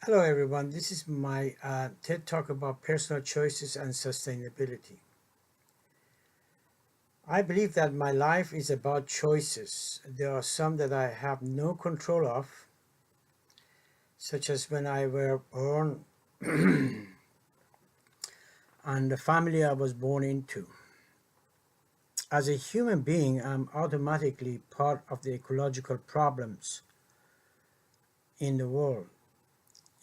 Hello, everyone. This is my TED Talk about personal choices and sustainability. I believe that my life is about choices. There are some that I have no control of, such as when I were born and the family I was born into. As a human being, I'm automatically part of the ecological problems in the world.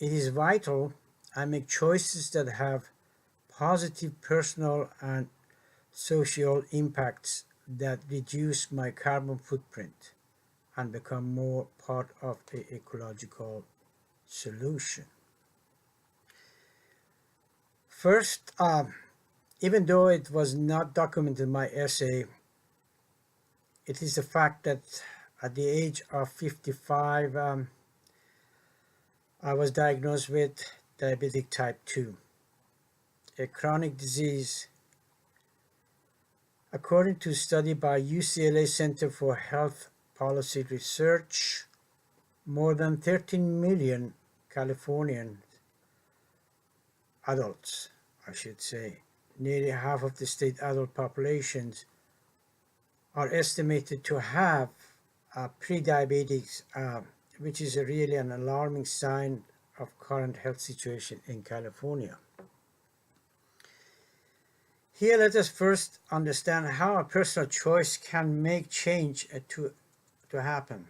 It is vital I make choices that have positive personal and social impacts that reduce my carbon footprint and become more part of the ecological solution. First, even though it was not documented in my essay, it is a fact that at the age of 55, I was diagnosed with diabetic type 2, a chronic disease. According to a study by UCLA Center for Health Policy Research, more than 13 million Californian adults, I should say, nearly half of the state adult populations, are estimated to have pre-diabetes, which is really an alarming sign of current health situation in California. Here, let us first understand how a personal choice can make change to happen.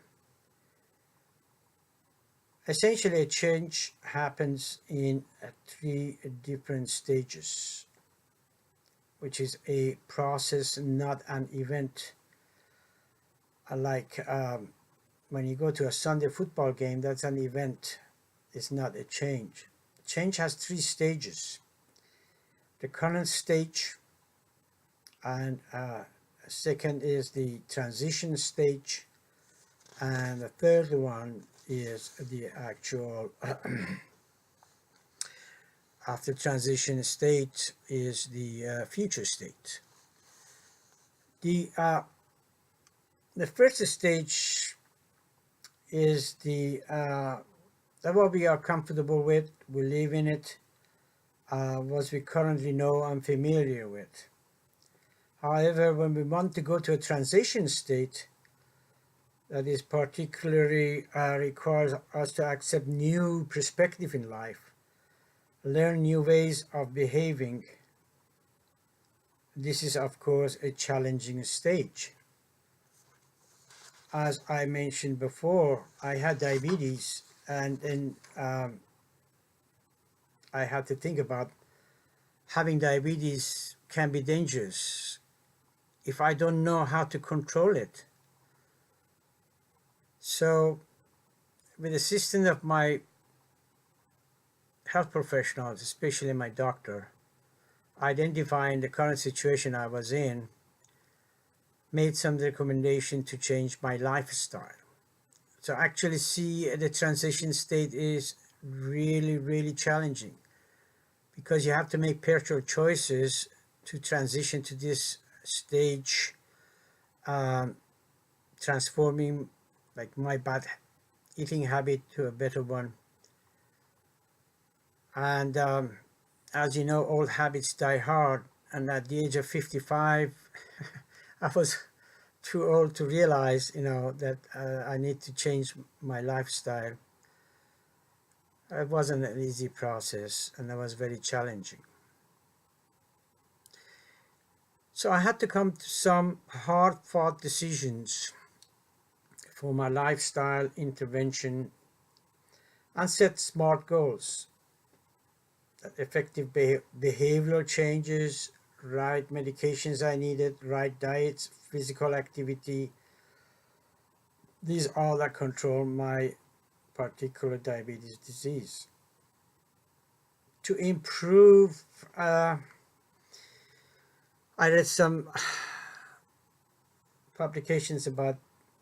Essentially, a change happens in three different stages, which is a process, not an event. Like when you go to a Sunday football game, that's an event, it's not a change. Change has three stages: the current stage, and second is the transition stage, and the third one is the actual after transition state is the future state. The the first stage is the that what we are comfortable with, we live in it, what we currently know and familiar with. However, when we want to go to a transition state, that is particularly requires us to accept new perspective in life, learn new ways of behaving. This is, of course, a challenging stage. As I mentioned before, I had diabetes, and then I had to think about having diabetes can be dangerous if I don't know how to control it. So, with the assistance of my health professionals, especially my doctor, identifying the current situation I was in, made some recommendation to change my lifestyle. So actually see the transition state is really challenging because you have to make personal choices to transition to this stage, um, transforming like my bad eating habit to a better one. And as you know, old habits die hard. And at the age of 55, I was too old to realize, that I need to change my lifestyle. It wasn't an easy process, and it was very challenging. So I had to come to some hard-fought decisions for my lifestyle intervention and set smart goals, effective behavioral changes, right medications I needed, right diets, physical activity. These all that control my particular diabetes disease. To improve, I read some publications about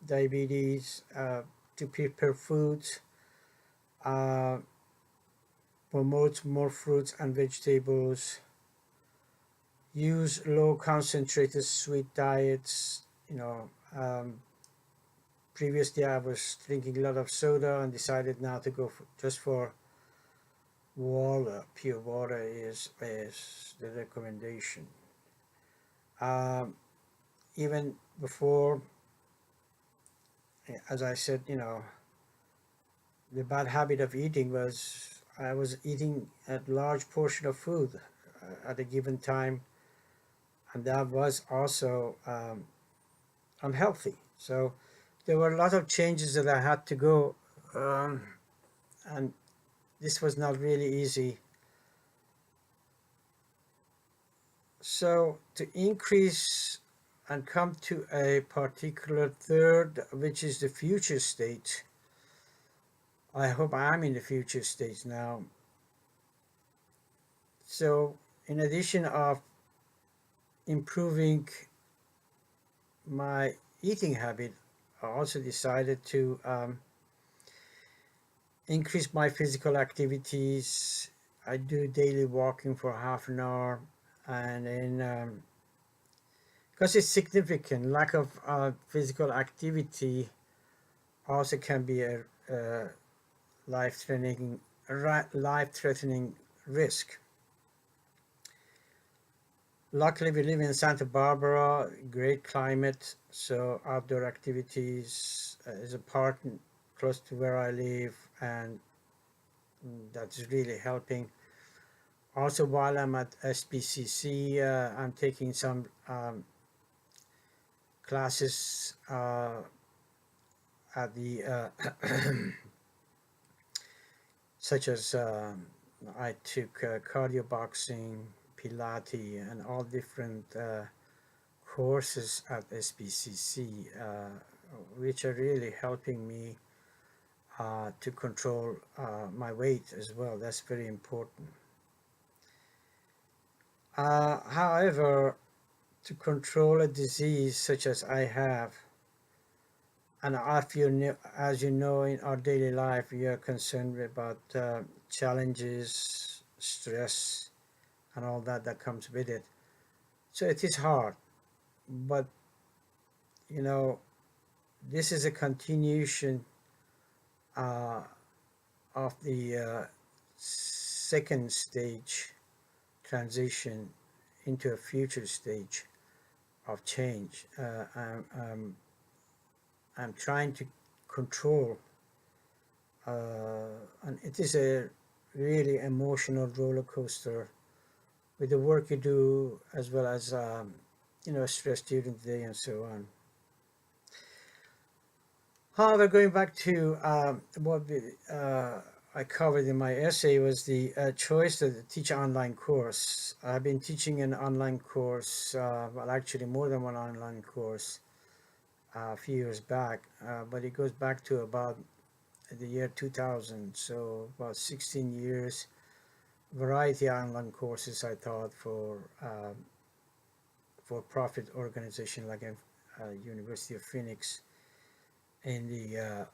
diabetes, to prepare foods, uh, promote more fruits and vegetables, use low concentrated sweet diets. Previously I was drinking a lot of soda and decided now to go just for water, pure water is the recommendation. Um, Even before, as I said, the bad habit of eating was I was eating a large portion of food at a given time, and that was also unhealthy. So there were a lot of changes that I had to go, um, and this was not really easy. So to increase and come to a particular third, which is the future state, I hope I'm in the future state now. So in addition of improving my eating habit, I also decided to increase my physical activities. I do daily walking for half an hour, and then because it's significant, lack of physical activity also can be a life-threatening life-threatening risk. Luckily, we live in Santa Barbara, great climate, so outdoor activities is a part close to where I live, and that's really helping. Also, while I'm at SPCC, I'm taking some classes at the such as I took cardio boxing, Pilates, and all different courses at SPCC, which are really helping me to control my weight as well. That's very important. However, to control a disease such as I have, and as you know, in our daily life, we are concerned about challenges, stress, and all that comes with it. So it is hard, but you know, this is a continuation uh, of the second stage transition into a future stage of change. I'm trying to control, and it is a really emotional roller coaster with the work you do as well as stress during the day and so on. However, going back to I covered in my essay was the choice to teach an online course. I've been teaching an online course, well, actually more than one online course a few years back, but it goes back to about the year 2000, so about 16 years. Variety of online courses I taught for profit organization like University of Phoenix in the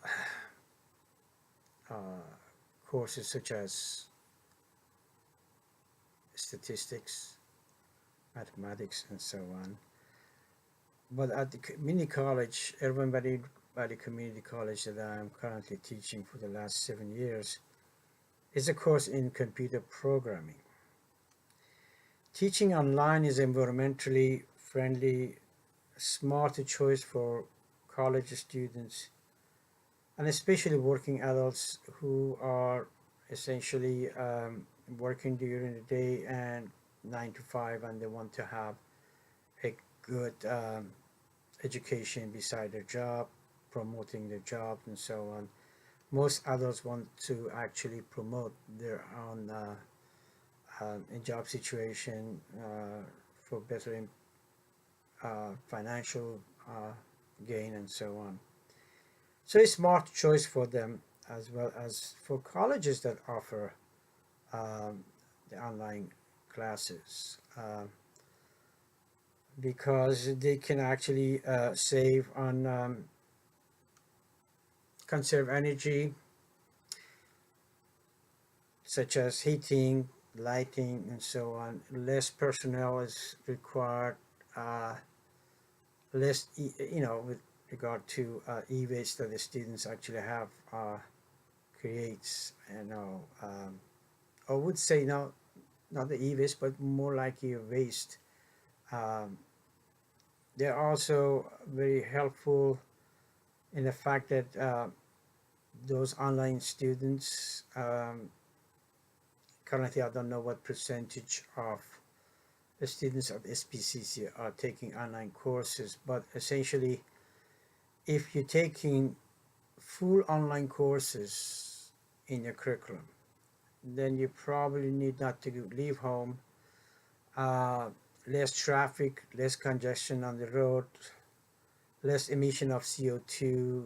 courses such as statistics, mathematics, and so on. But at the community college, Irvine Valley Community College that I'm currently teaching for the last 7 years, is a course in computer programming. Teaching online is environmentally friendly, smarter choice for college students, and especially working adults who are essentially working during the day and 9 to 5, and they want to have a good education beside their job, promoting their job, and so on. Most adults want to actually promote their own job situation for better financial gain and so on. So it's smart choice for them as well as for colleges that offer um, the online classes because they can actually save on conserve energy such as heating, lighting, and so on. Less personnel is required. Uh, Less, with regard to e-waste that the students actually have creates, I would say not the e-waste, but more like a waste. Um, they're also very helpful in the fact that those online students, currently I don't know what percentage of the students of SPCC are taking online courses, but essentially, if you're taking full online courses in your curriculum, then you probably need not to leave home. Uh, Less traffic, less congestion on the road, less emission of CO2,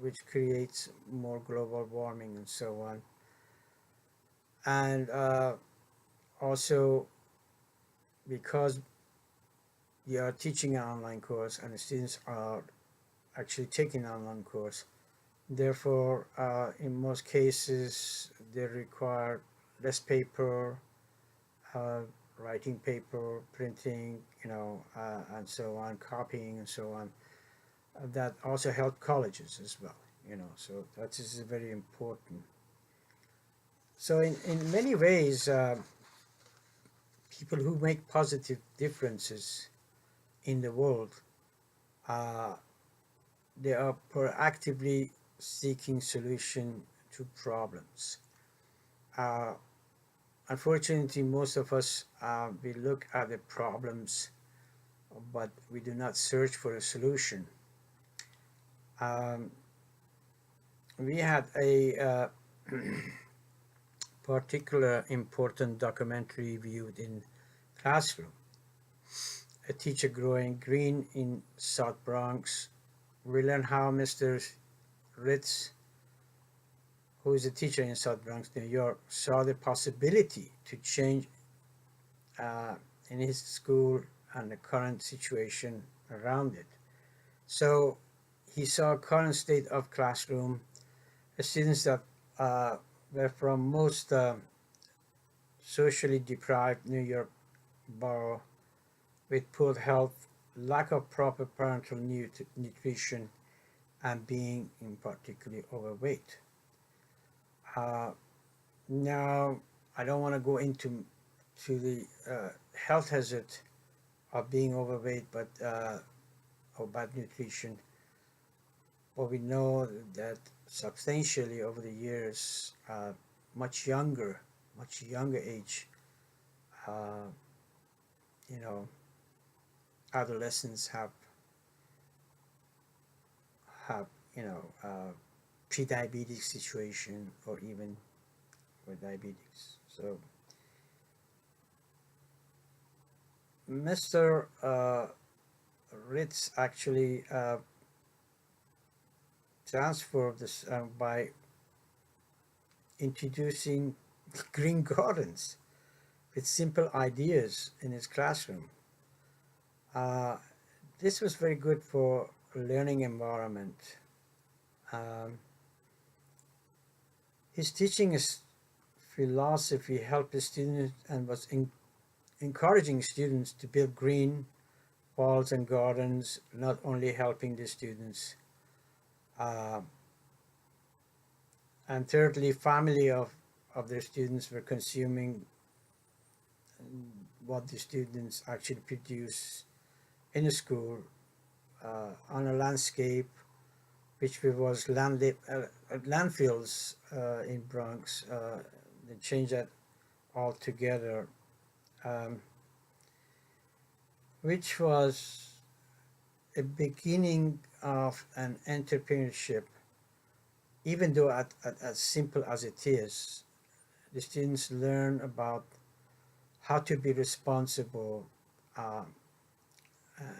which creates more global warming and so on. And also, because you are teaching an online course and the students are actually taking an online course, therefore, in most cases, they require less paper, uh, writing paper, printing, and so on, copying and so on. That also help colleges as well, so that is very important. So in many ways, people who make positive differences in the world, uh, they are proactively seeking solution to problems. Uh, Unfortunately, most of us, we look at the problems, but we do not search for a solution. Um, we had a particular important documentary viewed in classroom. A teacher growing green in South Bronx. We learn how Mr. Ritz, who is a teacher in South Bronx, New York, saw the possibility to change uh, in his school and the current situation around it. So he saw current state of classroom, students that were from most socially deprived New York borough with poor health, lack of proper parental nutrition, and being in particularly overweight. Uh, Now, I don't want to go into the health hazard of being overweight, but or bad nutrition. But we know that substantially over the years, much younger, much younger age, uh, you know, adolescents have pre-diabetes situation or even with diabetes. So Mr. Ritz actually transformed this by introducing green gardens with simple ideas in his classroom. Uh, this was very good for learning environment. Um, his teaching is philosophy helped the students and was encouraging students to build green walls and gardens, not only helping the students. Uh, and thirdly, family of their students were consuming what the students actually produce in the school on a landscape, which was landfills in Bronx. They changed that altogether, um, which was a beginning of an entrepreneurship. Even though as simple as it is, the students learn about how to be responsible uh,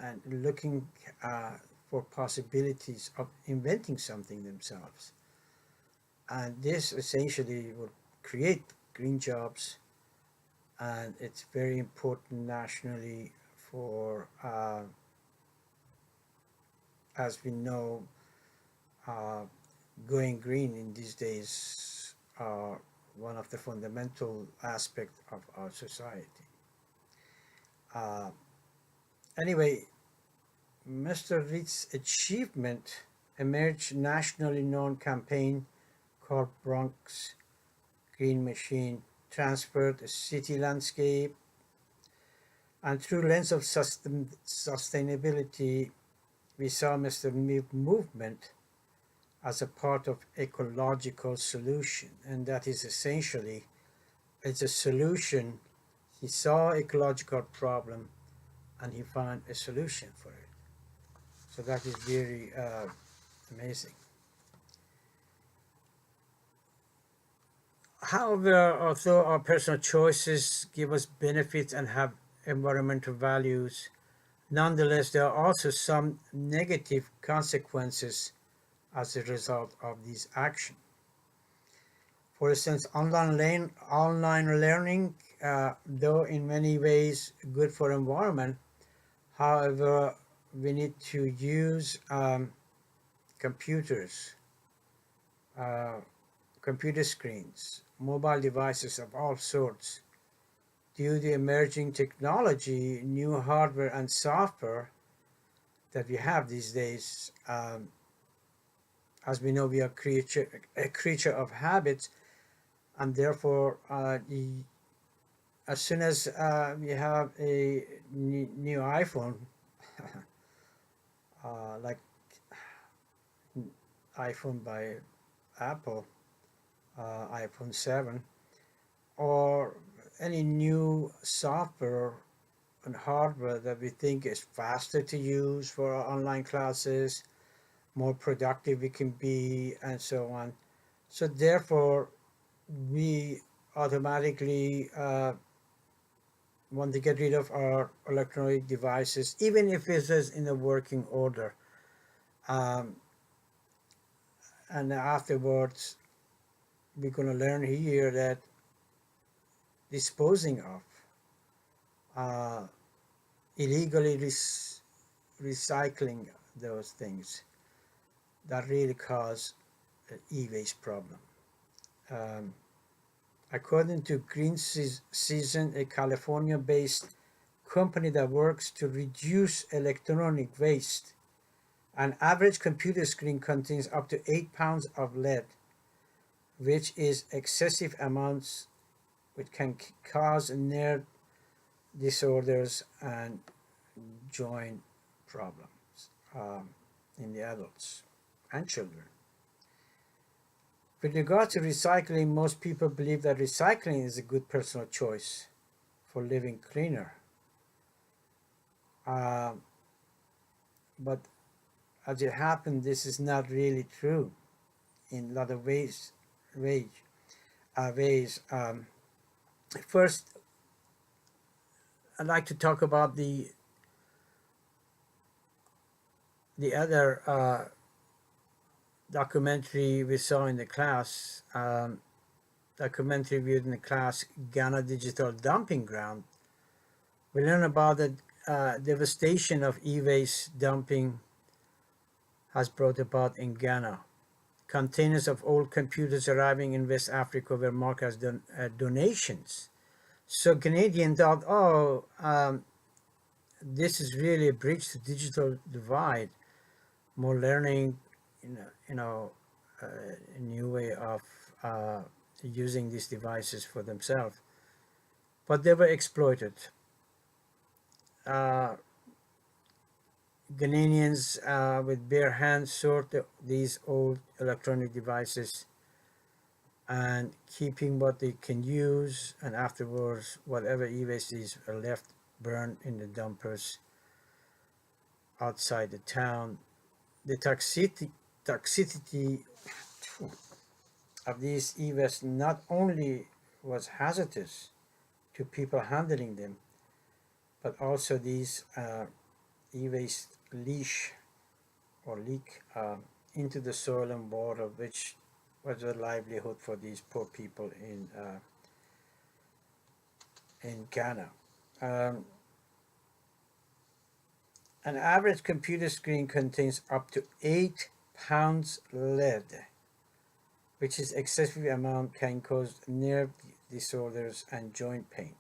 and looking uh, for possibilities of inventing something themselves. And this essentially will create green jobs, and it's very important nationally for, as we know, uh, going green in these days are one of the fundamental aspects of our society. Uh, anyway, Mr. Reed's achievement emerged nationally known campaign called Bronx Green Machine, transferred the city landscape, and through lens of sustainability, we saw Mr. Movement as a part of ecological solution, and that is essentially it's a solution. He saw ecological problem and he found a solution for it. So that is very amazing. However, although our personal choices give us benefits and have environmental values, nonetheless, there are also some negative consequences as a result of these actions. For instance, online learning, though in many ways good for environment, however, we need to use computers, uh, computer screens, mobile devices of all sorts. Due to emerging technology, new hardware and software that we have these days, as we know, we are a creature of habits, and therefore, as soon as we have a new iPhone, like iPhone by Apple, iPhone 7, or any new software and hardware that we think is faster to use for our online classes, more productive we can be, and so on. So therefore, we automatically want to get rid of our electronic devices, even if it is in a working order. Um, and afterwards, we're going to learn here that disposing of uh, illegally recycling those things that really cause an e-waste problem. Um, According to Green Season, a California-based company that works to reduce electronic waste, an average computer screen contains up to 8 pounds of lead, which is excessive amounts which can cause nerve disorders and joint problems in the adults and children. With regard to recycling, most people believe that recycling is a good personal choice for living cleaner. Uh, but as it happened, this is not really true in a lot of ways. First, I'd like to talk about the other documentary we saw in the class. Documentary viewed in the class, Ghana Digital Dumping Ground. We learn about the devastation of e-waste dumping has brought about in Ghana. Containers of old computers arriving in West Africa were marked as donations. So Canadians thought, oh, this is really a bridge to digital divide, more learning, a new way of using these devices for themselves. But they were exploited. Ghanaians with bare hands sort these old electronic devices and keeping what they can use, and afterwards whatever e-waste is are left burned in the dumpers outside the town. The toxicity of these e-waste not only was hazardous to people handling them, but also these e-waste leak into the soil and water, which was a livelihood for these poor people in Ghana. An average computer screen contains up to 8 pounds lead, which is excessive amount can cause nerve disorders and joint pain,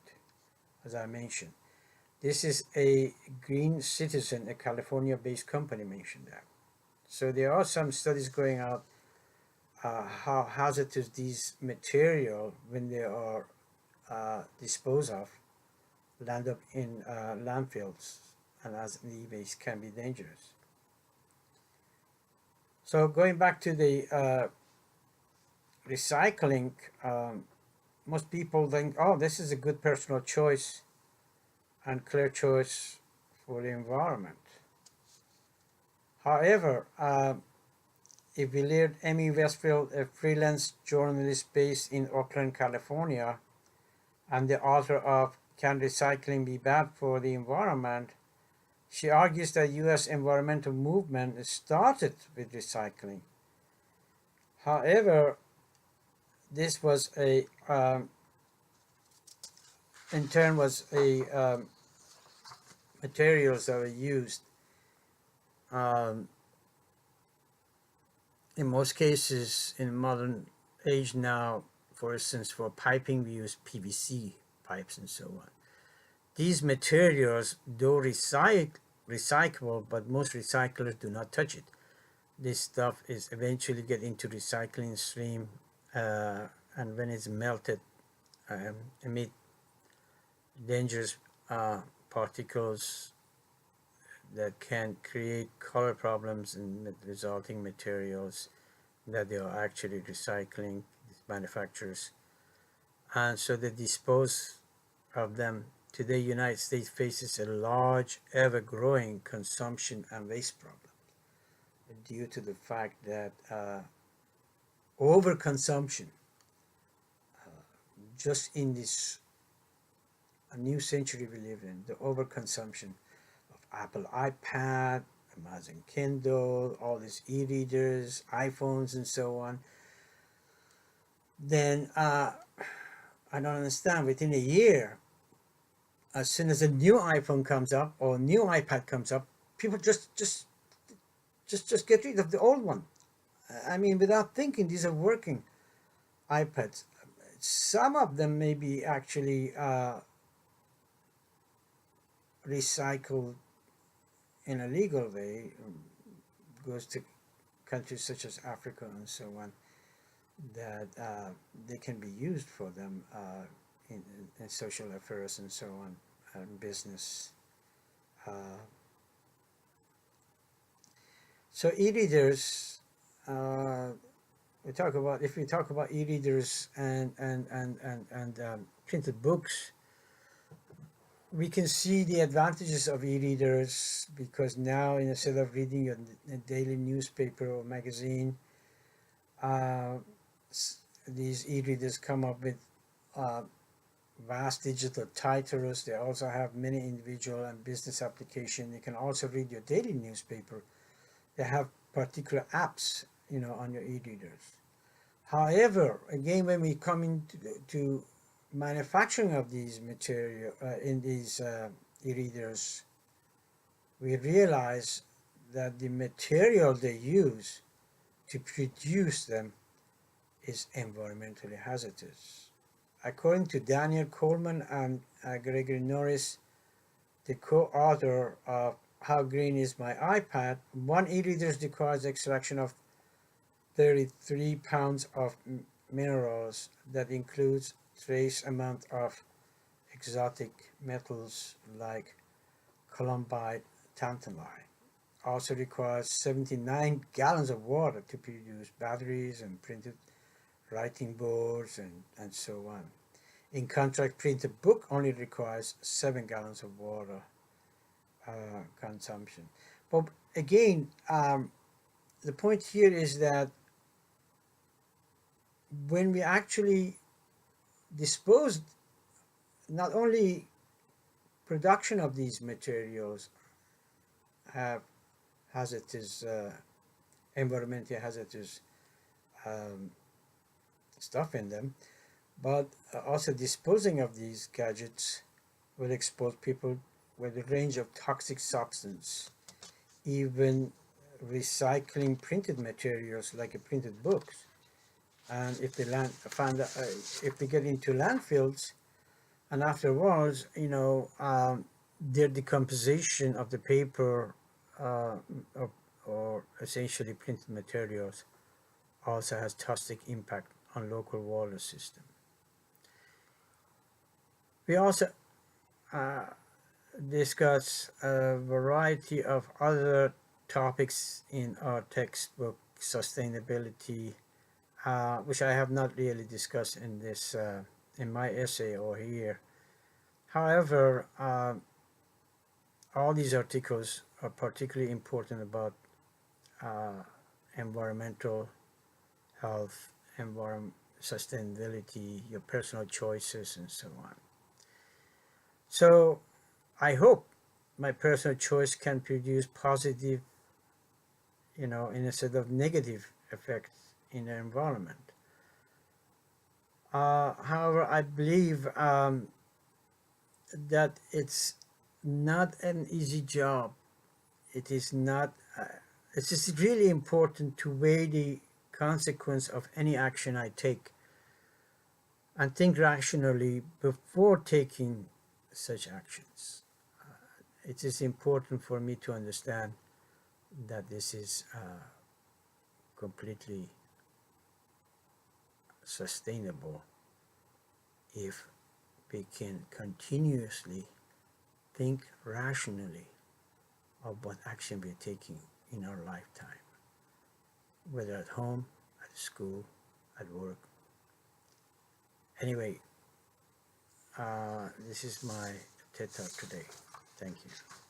as I mentioned. This is a Green Citizen, a California-based company, mentioned that. So there are some studies going out how hazardous these material when they are dispose of land up in landfills, and as an e-waste can be dangerous. So going back to the recycling, most people think, oh, this is a good personal choice and clear choice for the environment. However, if we learned Amy Westfield, a freelance journalist based in Oakland, California, and the author of Can Recycling Be Bad for the Environment, she argues that U.S. environmental movement started with recycling. However, this was in turn was a materials that were used. Um, in most cases, in modern age now, for instance, for piping, we use PVC pipes and so on. These materials, though recyclable, but most recyclers do not touch it. This stuff is eventually get into recycling stream, and when it's melted, emit dangerous particles that can create color problems in the resulting materials that they are actually recycling, these manufacturers. And so they dispose of them. Today, United States faces a large, ever-growing consumption and waste problem due to the fact that overconsumption, just in this a new century we live in, the overconsumption of Apple iPad, Amazon Kindle, all these e-readers, iPhones, and so on, then I don't understand. Within a year, as soon as a new iPhone comes up or a new iPad comes up, people just get rid of the old one. I mean, without thinking, these are working iPads. Some of them may be actually recycled in a legal way, goes to countries such as Africa and so on, that they can be used for them in social affairs and so on, and business. Uh, so e-readers, if we talk about e-readers and printed books, we can see the advantages of e-readers, because now instead of reading a daily newspaper or magazine, uh, these e-readers come up with vast digital titles. They also have many individual and business applications. You can also read your daily newspaper. They have particular apps, on your e-readers. However, again, when we come into manufacturing of these material in these e-readers, we realize that the material they use to produce them is environmentally hazardous. According to Daniel Coleman and Gregory Norris, the co-author of How Green Is My iPad, one e-reader requires extraction of 33 pounds of minerals that includes trace amount of exotic metals like columbite, tantalite. Also requires 79 gallons of water to produce batteries and printed writing boards and so on. In contrast, printed book only requires 7 gallons of water consumption. But again, the point here is that when we actually dispose, not only production of these materials have hazardous, environmentally hazardous stuff in them, but also disposing of these gadgets will expose people with a range of toxic substance. Even recycling printed materials like printed books, and if they if they get into landfills, and afterwards, their decomposition of the paper or essentially printed materials also has toxic impact on local water system. We also uh, discuss a variety of other topics in our textbook, sustainability, which I have not really discussed in this in my essay or here. However, all these articles are particularly important about uh, environmental health, environment, sustainability, your personal choices, and so on. So I hope my personal choice can produce positive, instead of negative effects in the environment. However, I believe that it's not an easy job. It is not. It's just really important to weigh the consequence of any action I take and think rationally before taking such actions. It is important for me to understand that this is completely sustainable if we can continuously think rationally of what action we're taking in our lifetime, whether at home, at school, at work. Anyway, this is my TED Talk today. Thank you.